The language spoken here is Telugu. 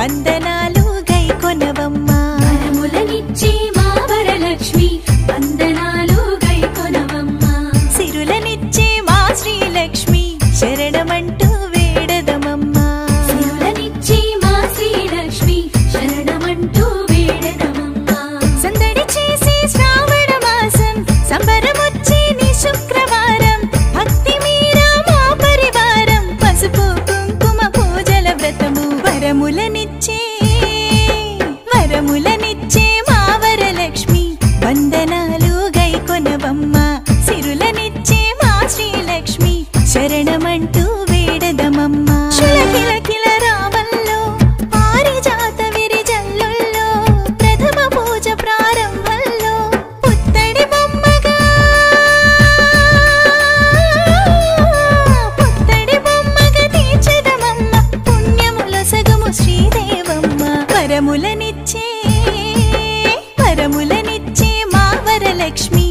వందనాలు గైకొనవమ్మా వరములనిచ్చే మా వరలక్ష్మి వందనాలు గైకొనవమ్మా సిరులనిచ్చే మా శ్రీలక్ష్మి శరణమంటూ వేడదమమ్మా సిరులనిచ్చే మా శ్రీలక్ష్మి శరణమంటూ వేడదమమ్మా సందడి చేసే శ్రావణ మాసం సంబరమొచ్చే నీ శుక్రవారం భక్తి మీరా మా పరివారం పసుపు కుంకుమ పూజల వ్రతము వరములనిచ్చే మా వరలక్ష్మి వందనాలు గైకొనవమ్మా సిరులనిచ్చే మా శ్రీలక్ష్మి శరణమంటూ వేడదమమ్మా కిల కిల రావల్లో పారిజాత విరిజల్లుల్లో ప్రథమ పూజ ప్రారంభంలో పుత్తడి బొమ్మగా తీర్చదమమ్మ పుణ్యముల సగము శ్రీదేవమ్మ వరములనిచ్చే మా వరలక్ష్మి